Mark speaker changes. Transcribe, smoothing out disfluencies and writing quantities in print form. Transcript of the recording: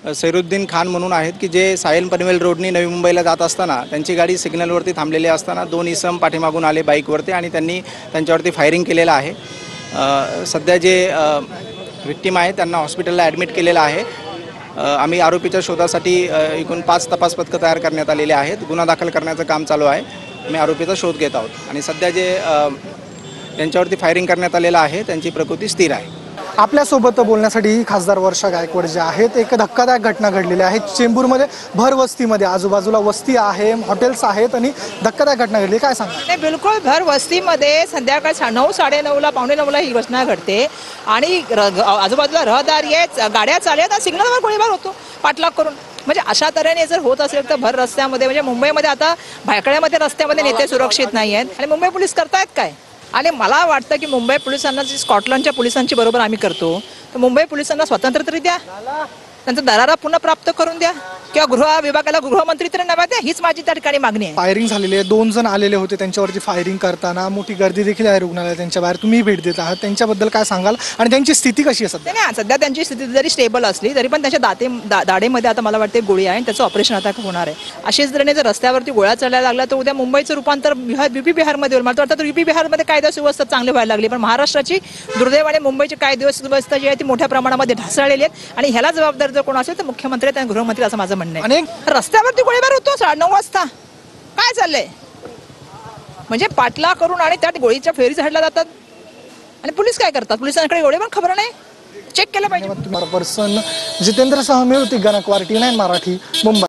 Speaker 1: सैरुद्दीन खान म्हणून आहेत की जे सायल पनवेल रोडनी नवी मुंबईला जात असताना त्यांची गाडी सिग्नलवरती थांबलेली असताना दोन इसम पाठीमागून आले बाईकवरती आणि त्यांनी त्यांच्यावरती फायरिंग केलेलं आहे। सध्या जे विक्टिम आहे त्यांना हॉस्पिटलला ॲडमिट केलेलं आहे। आम्ही आरोपीच्या शोधासाठी एकूण 5 तपास पथकं तयार करण्यात आलेले आहेत। गुन्हा दाखल करण्याचं काम चालू आहे। आम्ही आरोपीचा शोध घेत आहोत आणि सध्या जे त्यांच्यावरती फायरिंग करण्यात आलेलं आहे त्यांची प्रकृती स्थिर आहे।
Speaker 2: आपल्यासोबत बोलण्यासाठी खासदार वर्षा गायकवाड जे आहेत, एक धक्कादायक घटना घडलेली आहे चेंबूरमध्ये। भर वस्तीमध्ये आजूबाजूला वस्ती आहे, हॉटेल्स आहेत आणि धक्कादायक घटना घडली, काय सांगा?
Speaker 3: नाही, बिलकुल भर वस्तीमध्ये संध्याकाळी 9, 9:30ला 9:45ला ही घटना घडते आणि आजूबाजूला रहदारी आहे, गाड्या चालत आणि सिग्नलवर गोळीबार होतो पाठलाग करून। म्हणजे अशा तऱ्हेने जर होत असेल तर भर रस्त्यामध्ये म्हणजे मुंबईमध्ये आता भायखळ्यामध्ये रस्त्यामध्ये नेते सुरक्षित नाही आहेत आणि मुंबई पोलीस करतायत काय? आणि मला वाटतं की मुंबई पोलिसांना जी स्कॉटलंडच्या पोलिसांची बरोबर आम्ही करतो, तर मुंबई पोलिसांना स्वतंत्र तरी द्या, त्यांचा दरारा पुन्हा प्राप्त करून द्या किंवा गृह विभागाला गृहमंत्री तरी नव्या द्या, हीच माझी त्या ठिकाणी मागणी आहे।
Speaker 2: फायरिंग झालेली आहे, 2 जण आलेले होते, त्यांच्यावरती फायरिंग करताना मोठी गर्दी देखील आहे रुग्णालयात त्यांच्या बाहेर। तुम्ही भेट देत आहात, त्यांच्याबद्दल काय सांगाल आणि त्यांची स्थिती कशी आहे सध्या?
Speaker 3: नाही, सध्या त्यांची स्थिती जरी स्टेबल असली तरी पण त्यांच्या दाढेमध्ये आता मला वाटते गोळी आहे आणि त्याचं ऑपरेशन आता होणार आहे। अशीच जर रस्त्यावरती गोळ्या चालायला लागला तर उद्या मुंबईचं रूपांतर यूपी बिहारमध्ये होईल। मला वाटतं यूपी बिहारमध्ये कायदा सुव्यवस्था चांगली व्हायला लागली, पण महाराष्ट्राची दुर्दैवाने मुंबईची कायदा सुव्यवस्था जी आहे ती मोठ्या प्रमाणामध्ये ढासळलेली आहे आणि ह्याला जबाबदार जर कोण असेल तर मुख्यमंत्री आणि गृहमंत्री असं माझं म्हणणं आहे। रस्त्यावरती गोळीबार होतो 9:30 वाजता, काय चाललंय? म्हणजे पाठलाग करून आणि त्यात गोळीच्या फेरी झाडल्या जातात आणि पोलीस काय करतात? पोलिसांकडे एवढे पण खबर नाही, चेक केलं पाहिजे।
Speaker 2: पर्सन जितेंद्र सह मी होती, गणक वार, T9 मराठी, मुंबई।